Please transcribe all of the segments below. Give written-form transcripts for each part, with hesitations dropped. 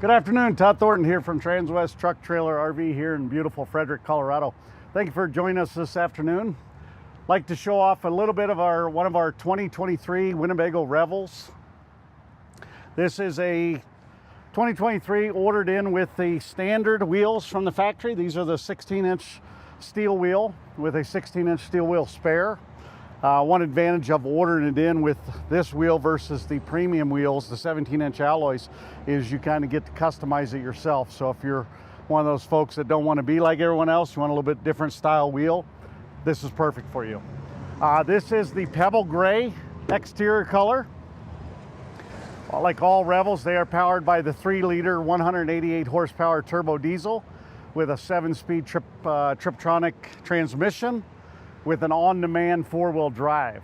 Good afternoon, Todd Thornton here from Transwest Truck Trailer RV here in beautiful Frederick, Colorado. Thank you for joining us this afternoon. I'd like to show off a little bit of one of our 2023 Winnebago Revels. This is a 2023 ordered in with the standard wheels from the factory. These are the 16-inch steel wheel with a 16-inch steel wheel spare. One advantage of ordering it in with this wheel versus the premium wheels, the 17-inch alloys, is you kind of get to customize it yourself. So if you're one of those folks that don't want to be like everyone else, you want a little bit different style wheel, this is perfect for you. This is the pebble gray exterior color. Like all Revels, they are powered by the 3-liter 188 horsepower turbo diesel with a 7-speed Triptronic transmission with an on-demand 4-wheel drive.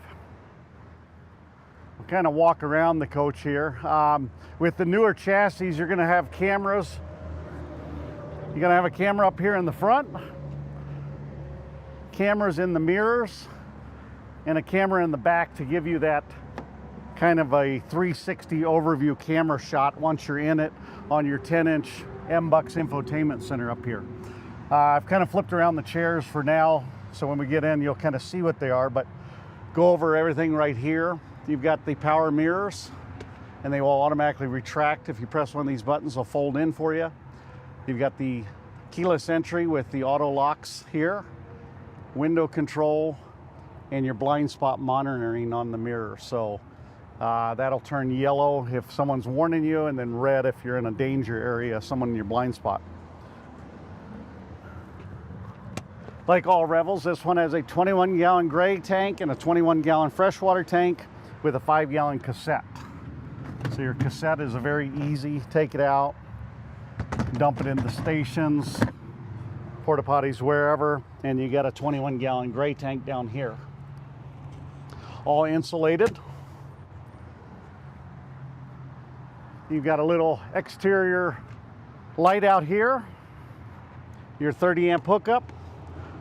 We'll kind of walk around the coach here. With the newer chassis, you're going to have cameras. You're going to have a camera up here in the front, cameras in the mirrors, and a camera in the back to give you that kind of a 360 overview camera shot once you're in it on your 10-inch M-Bucks infotainment center up here. I've kind of flipped around the chairs for now, so when we get in, you'll kind of see what they are, but go over everything right here. You've got the power mirrors, and they will automatically retract. If you press one of these buttons, they'll fold in for you. You've got the keyless entry with the auto locks here, window control, and your blind spot monitoring on the mirror. So that'll turn yellow if someone's warning you, and then red if you're in a danger area, someone in your blind spot. Like all Revels, this one has a 21-gallon gray tank and a 21-gallon freshwater tank with a 5-gallon cassette. So your cassette is a very easy, take it out, dump it into stations, porta potties, wherever, and you got a 21-gallon gray tank down here. All insulated. You've got a little exterior light out here, your 30-amp hookup.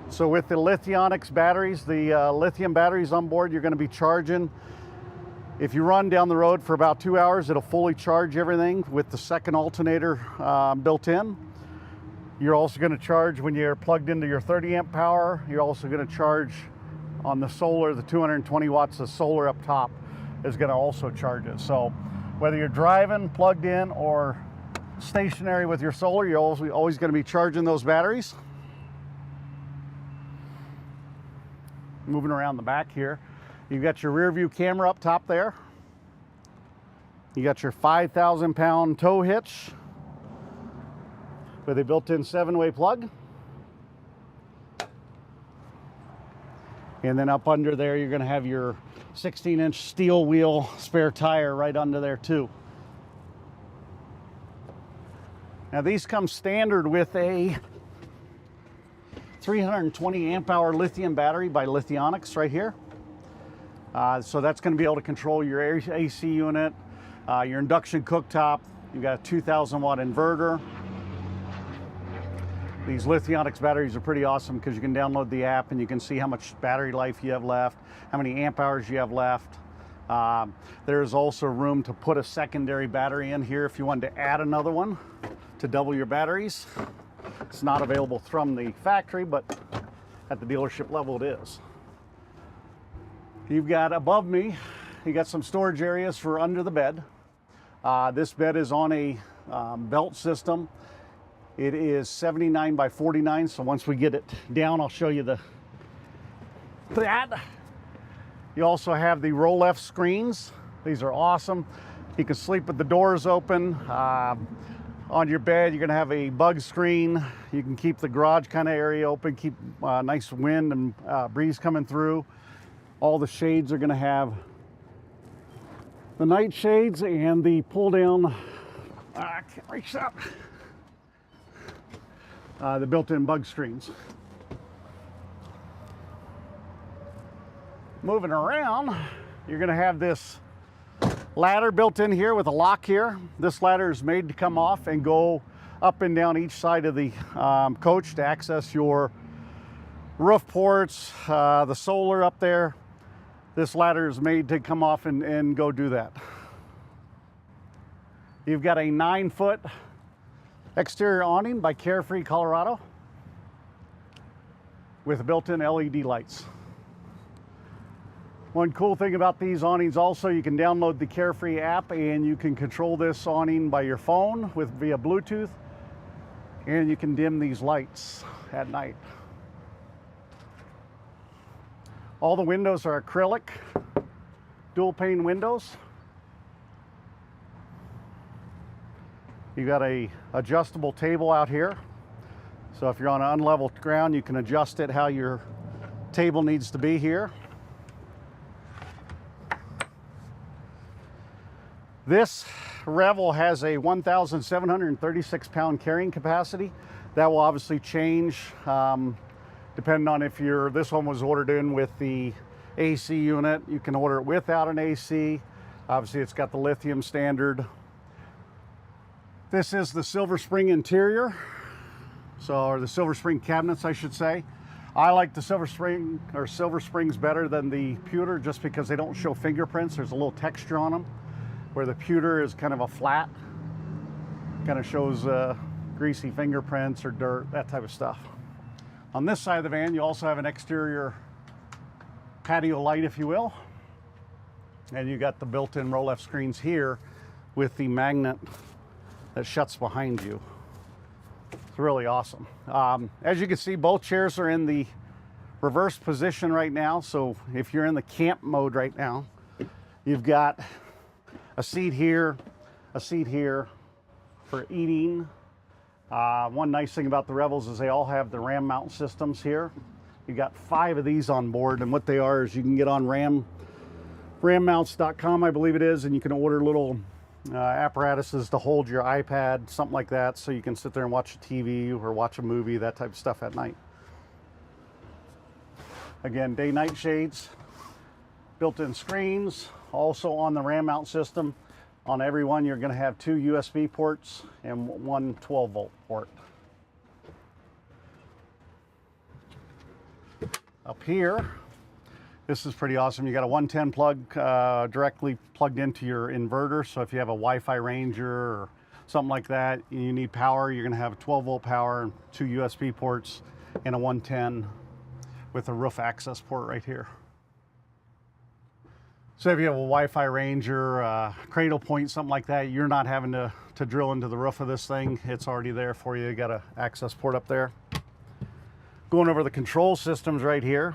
So with the Lithionics batteries, the lithium batteries on board, you're going to be charging. If you run down the road for about 2 hours, it'll fully charge everything with the second alternator built in. You're also going to charge when you're plugged into your 30-amp power. You're also going to charge on the solar, the 220 watts of solar up top is going to also charge it. So whether you're driving, plugged in, or stationary with your solar, you're always going to be charging those batteries. Moving around the back here, you've got your rear view camera up top there. You got your 5,000-pound tow hitch with a built-in 7-way plug. And then up under there, you're going to have your 16-inch steel wheel spare tire right under there too. Now these come standard with a 320 amp hour lithium battery by Lithionics right here. So that's going to be able to control your AC unit, your induction cooktop. You've got a 2,000 watt inverter. These Lithionics batteries are pretty awesome because you can download the app and you can see how much battery life you have left, how many amp hours you have left. There's also room to put a secondary battery in here if you wanted to add another one to double your batteries. It's not available from the factory, but at the dealership level it is. You've got above me, you got some storage areas for under the bed. This bed is on a belt system. It is 79 by 49, so once we get it down, I'll show you that. You also have the roll left screens. These are awesome. You can sleep with the doors open. On your bed, you're going to have a bug screen. You can keep the garage kind of area open, keep nice wind and breeze coming through. All the shades are going to have the night shades and the pull down, I can't reach up, the built-in bug screens. Moving around, you're going to have this ladder built in here with a lock here. This ladder is made to come off and go up and down each side of the coach to access your roof ports, the solar up there. This ladder is made to come off and go do that. You've got a 9-foot Exterior awning by Carefree Colorado with built-in LED lights. One cool thing about these awnings also, you can download the Carefree app and you can control this awning by your phone via Bluetooth, and you can dim these lights at night. All the windows are acrylic, dual pane windows. You got a adjustable table out here. So if you're on an unlevel ground, you can adjust it how your table needs to be here. This Revel has a 1,736 pound carrying capacity. That will obviously change depending on if this one was ordered in with the AC unit. You can order it without an AC. Obviously it's got the lithium standard. This is the Silver Spring interior, or the Silver Spring cabinets, I should say. I like the Silver Springs better than the pewter just because they don't show fingerprints. There's a little texture on them, where the pewter is kind of a flat, kind of shows greasy fingerprints or dirt, that type of stuff. On this side of the van, you also have an exterior patio light, if you will. And you got the built-in roll-left screens here with the magnet that shuts behind you. It's really awesome. As you can see, both chairs are in the reverse position right now. So if you're in the camp mode right now, you've got a seat here for eating. One nice thing about the Revels is they all have the RAM mount systems here. You got 5 of these on board, and what they are is you can get on rammounts.com, I believe it is, and you can order little apparatuses to hold your iPad, something like that, so you can sit there and watch a TV or watch a movie, that type of stuff at night. Again, day-night shades, built-in screens, also on the RAM mount system. On every one, you're going to have 2 USB ports and 1 12-volt port. Up here, this is pretty awesome. You got a 110 plug directly plugged into your inverter. So if you have a Wi-Fi Ranger or something like that, you need power, you're going to have a 12-volt power and 2 USB ports and a 110 with a roof access port right here. So if you have a Wi-Fi Ranger, Cradle Point, something like that, you're not having to drill into the roof of this thing. It's already there for you. You got an access port up there. Going over the control systems right here.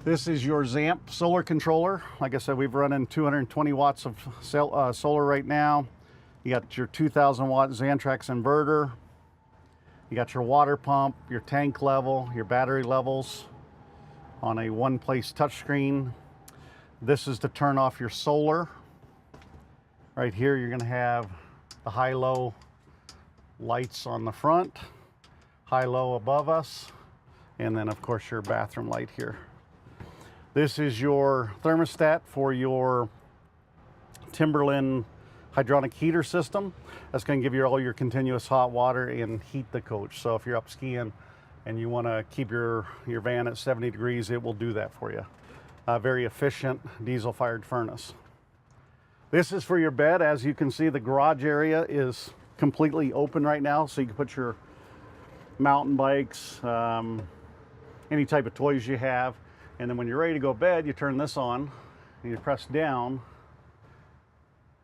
This is your ZAMP solar controller. Like I said, we've running 220 watts of solar right now. You got your 2,000 watt Xantrax inverter. You got your water pump, your tank level, your battery levels on a one-place touchscreen. This is to turn off your solar. Right here, you're going to have the high-low lights on the front, high-low above us, and then, of course, your bathroom light here. This is your thermostat for your Timberland hydronic heater system. That's going to give you all your continuous hot water and heat the coach. So if you're up skiing and you want to keep your van at 70 degrees, it will do that for you. Very efficient diesel-fired furnace. This is for your bed. As you can see, the garage area is completely open right now, so you can put your mountain bikes, any type of toys you have, and then when you're ready to go to bed, you turn this on and you press down,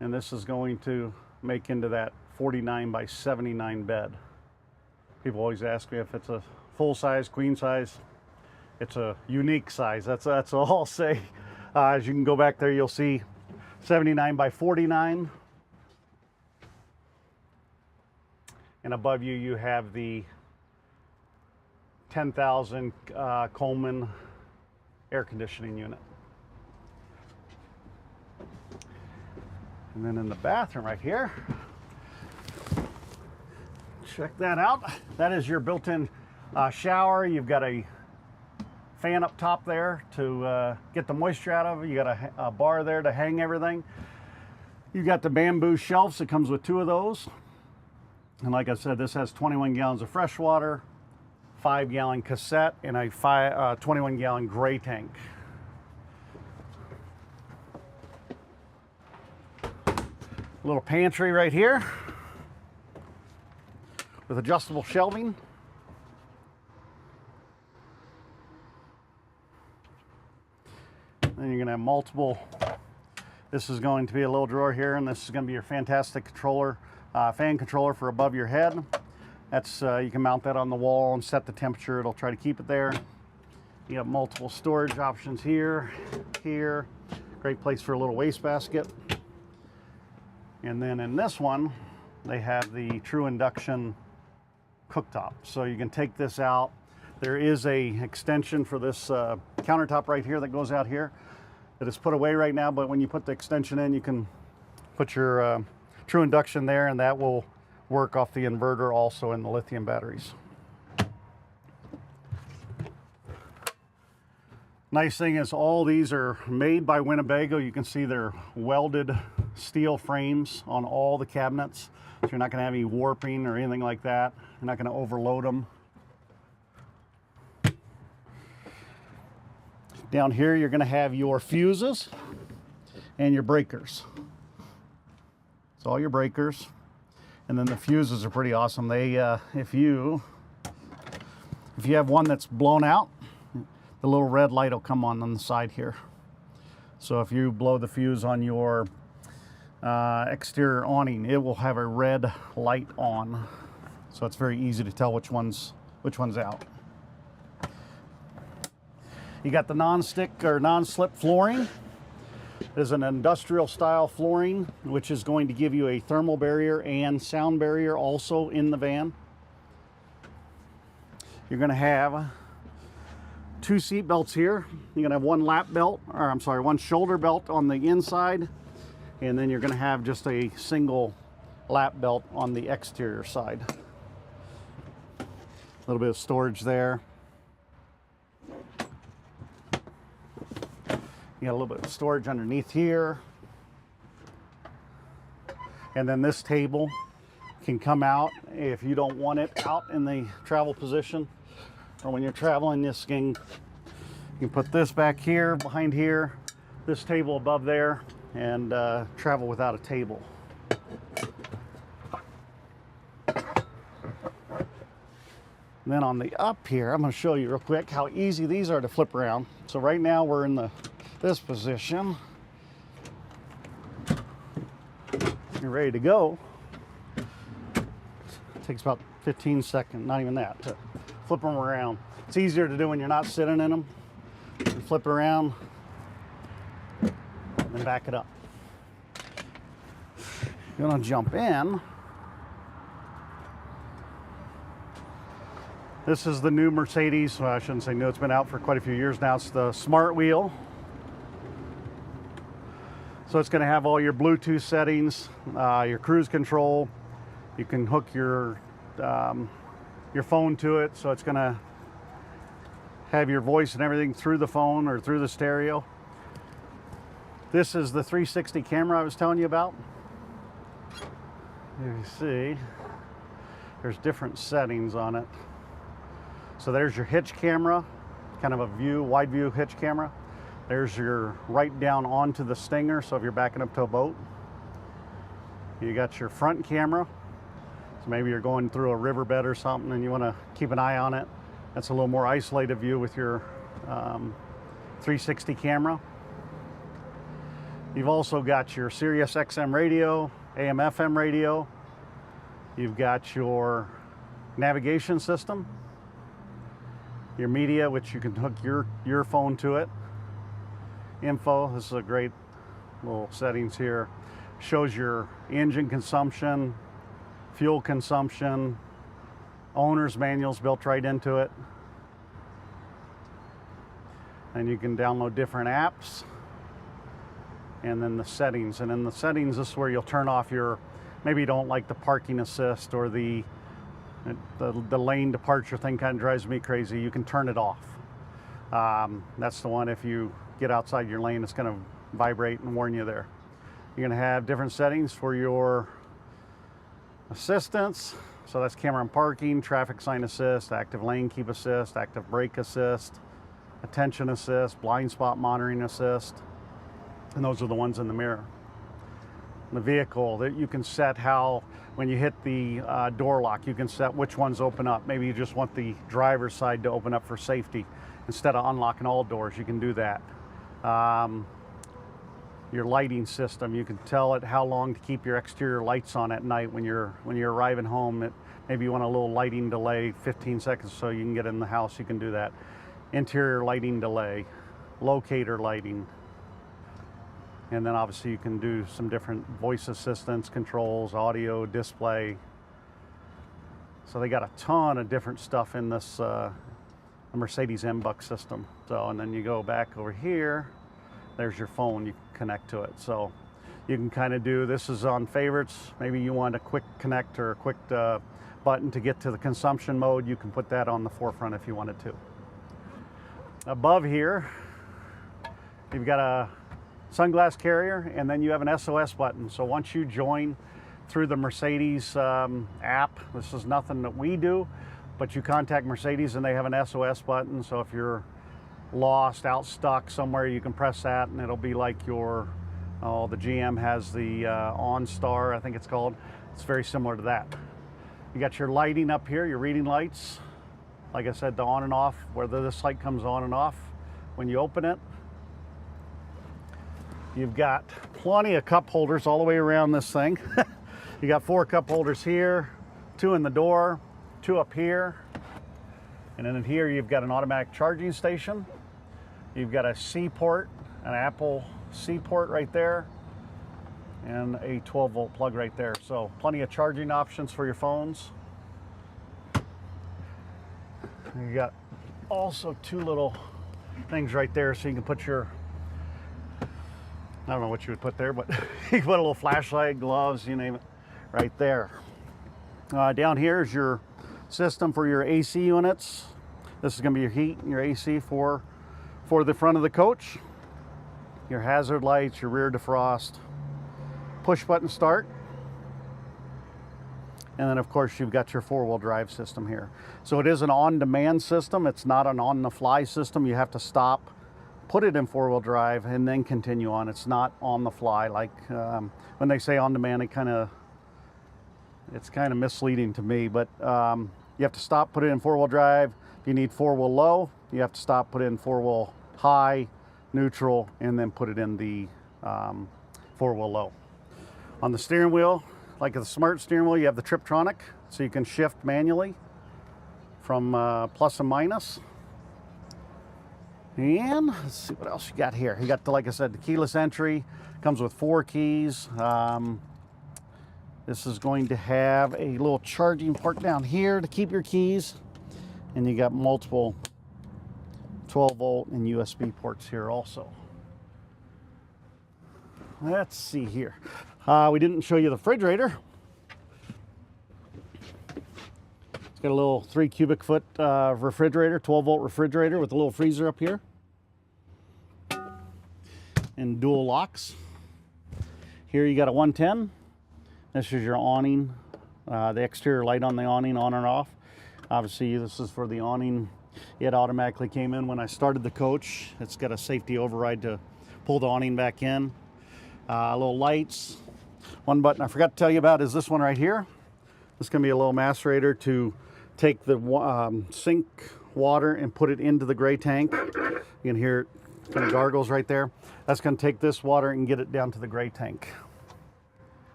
and this is going to make into that 49 by 79 bed. People always ask me if it's a full size, queen size. It's a unique size. That's all I'll say. As you can go back there, you'll see 79 by 49. And above you, you have the 10,000 Coleman air conditioning unit. And then in the bathroom right here, check that out. That is your built-in shower. You've got a fan up top there to get the moisture out of it. You got a bar there to hang everything. You got the bamboo shelves. It comes with 2 of those. And like I said, this has 21 gallons of fresh water, 5-gallon cassette, and a 21-gallon gray tank. Little pantry right here. with adjustable shelving. Then you're going to have multiple. This is going to be a little drawer here, and this is going to be your fantastic controller, fan controller for above your head. That's you can mount that on the wall and set the temperature. It'll try to keep it there. You have multiple storage options here, here. Great place for a little wastebasket. And then in this one, they have the true induction cooktop. So you can take this out. There is a extension for this countertop right here that goes out here that is put away right now, but when you put the extension in, you can put your true induction there, and that will work off the inverter also in the lithium batteries. Nice thing is all these are made by Winnebago. You can see they're welded steel frames on all the cabinets. So you're not going to have any warping or anything like that. You're not going to overload them. Down here you're going to have your fuses and your breakers. It's all your breakers. And then the fuses are pretty awesome. They if you have one that's blown out, the little red light will come on the side here. So if you blow the fuse on your exterior awning, it will have a red light on. So it's very easy to tell which one's out. You got the non-stick or non-slip flooring. There's an industrial style flooring, which is going to give you a thermal barrier and sound barrier also in the van. You're going to have 2 seat belts here. You're going to have one shoulder belt on the inside, and then you're going to have just a single lap belt on the exterior side. A little bit of storage there. You got a little bit of storage underneath here. And then this table can come out if you don't want it out in the travel position. Or when you're traveling, you can put this back here, behind here, this table above there, and travel without a table. And then on the up here, I'm going to show you real quick how easy these are to flip around. So right now we're in this position. You're ready to go. It takes about 15 seconds, not even that, to flip them around. It's easier to do when you're not sitting in them. You flip it around and then back it up. You're gonna jump in. This is the new Mercedes. Well, I shouldn't say new, it's been out for quite a few years now. It's the Smart Wheel. So it's going to have all your Bluetooth settings, your cruise control. You can hook your phone to it, so it's going to have your voice and everything through the phone or through the stereo. This is the 360 camera I was telling you about. You see, there's different settings on it. So there's your hitch camera, kind of a wide view hitch camera. There's your right down onto the stinger, so if you're backing up to a boat. You got your front camera, so maybe you're going through a riverbed or something and you want to keep an eye on it. That's a little more isolated view with your 360 camera. You've also got your Sirius XM radio, AM FM radio. You've got your navigation system, your media, which you can hook your phone to it. Info, this is a great little settings here. Shows your engine consumption, fuel consumption, owner's manuals built right into it. And you can download different apps. And then the settings. And in the settings, this is where you'll turn off your, maybe you don't like the parking assist or the lane departure thing, kind of drives me crazy. You can turn it off. That's the one, if you get outside your lane, it's going to vibrate and warn you there. You're going to have different settings for your assistance. So that's camera and parking, traffic sign assist, active lane keep assist, active brake assist, attention assist, blind spot monitoring assist. And those are the ones in the mirror. the vehicle, that you can set how, when you hit the door lock, you can set which ones open up. Maybe you just want the driver's side to open up for safety. Instead of unlocking all doors, you can do that. Your lighting system, you can tell it how long to keep your exterior lights on at night when you're arriving home. Maybe you want a little lighting delay, 15 seconds, so you can get in the house, you can do that. Interior lighting delay, locator lighting. And then obviously you can do some different voice assistance controls, audio, display. So they got a ton of different stuff in this Mercedes MBUX system. So, and then you go back over here, there's your phone, you can connect to it. So you can kind of do, this is on favorites. Maybe you want a quick connect or a quick button to get to the consumption mode. You can put that on the forefront if you wanted to. Above here, you've got a sunglass carrier, and then you have an SOS button. So once you join through the Mercedes app, this is nothing that we do, but you contact Mercedes and they have an SOS button. So if you're lost, out stuck somewhere, you can press that and it'll be like your, the GM has the OnStar, I think it's called. It's very similar to that. You got your lighting up here, your reading lights. Like I said, the on and off, whether this light comes on and off when you open it. You've got plenty of cup holders all the way around this thing. You got 4 cup holders here, 2 in the door, 2 up here. And then in here you've got an automatic charging station. You've got a C port, an Apple C port right there, and a 12-volt plug right there. So plenty of charging options for your phones. You got also 2 little things right there so you can put your, I don't know what you would put there, but you can put a little flashlight, gloves, you name it, right there. Down here is your system for your AC units. This is going to be your heat and your AC for the front of the coach. Your hazard lights, your rear defrost, push button start. And then of course you've got your 4-wheel drive system here. So it is an on-demand system. It's not an on-the-fly system. You have to stop, put it in 4-wheel drive, and then continue on. It's not on the fly. Like when they say on-demand, it's kind of misleading to me. But you have to stop, put it in 4-wheel drive. If you need 4-wheel low, you have to stop, put it in 4-wheel high, neutral, and then put it in the 4-wheel low. On the steering wheel, like the smart steering wheel, you have the Triptronic, so you can shift manually from plus and minus. And let's see what else you got here. You got, like I said, the keyless entry. Comes with 4 keys. This is going to have a little charging port down here to keep your keys. And you got multiple 12-volt and USB ports here also. Let's see here. We didn't show you the refrigerator. It's got a little 3 cubic foot refrigerator, 12-volt refrigerator with a little freezer up here. And dual locks. Here you got a 110. This is your awning, the exterior light on the awning, on and off. Obviously this is for the awning. It automatically came in when I started the coach. It's got a safety override to pull the awning back in. Little lights. One button I forgot to tell you about is this one right here. This is going to be a little macerator to take the sink water and put it into the gray tank. You can hear it kind of gargles right there. That's going to take this water and get it down to the gray tank.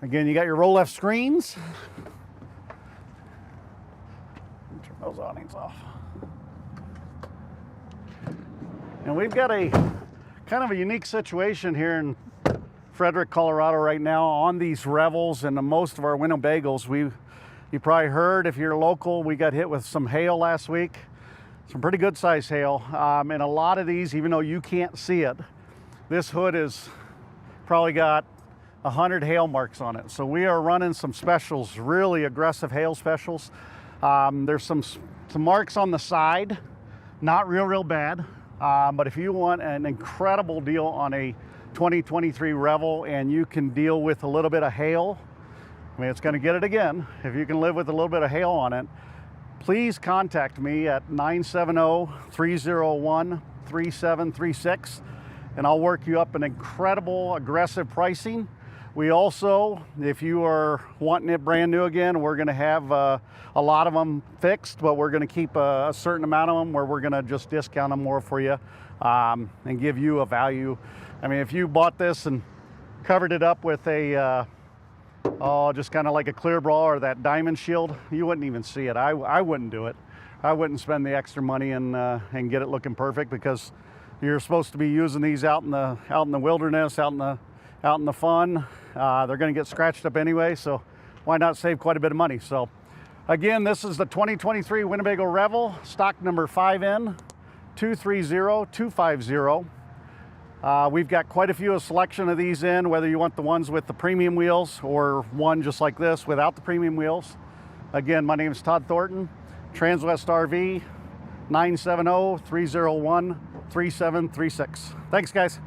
Again, you got your roll left screens. Turn those awnings off. And we've got a kind of a unique situation here in Frederick, Colorado right now on these Revels and most of our Winnebagos. You probably heard, if you're local, we got hit with some hail last week. Some pretty good size hail. And a lot of these, even though you can't see it, this hood has probably got 100 hail marks on it. So we are running some specials, really aggressive hail specials. There's some marks on the side, not real bad. But if you want an incredible deal on a 2023 Revel and you can deal with a little bit of hail, I mean, it's going to get it again. If you can live with a little bit of hail on it, please contact me at 970-301-3736, and I'll work you up an incredible aggressive pricing We also, if you are wanting it brand new again, we're going to have a lot of them fixed, but we're going to keep a certain amount of them where we're going to just discount them more for you and give you a value. I mean, if you bought this and covered it up with a just kind of like a clear bra or that diamond shield, you wouldn't even see it. I wouldn't do it. I wouldn't spend the extra money and get it looking perfect, because you're supposed to be using these out in the wilderness, out in the fun. They're going to get scratched up anyway, so why not save quite a bit of money? So again, this is the 2023 Winnebago Revel, stock number 5N230250. We've got quite a few selection of these in, whether you want the ones with the premium wheels or one just like this without the premium wheels. Again, my name is Todd Thornton, Transwest RV, 970-301-3736. Thanks, guys.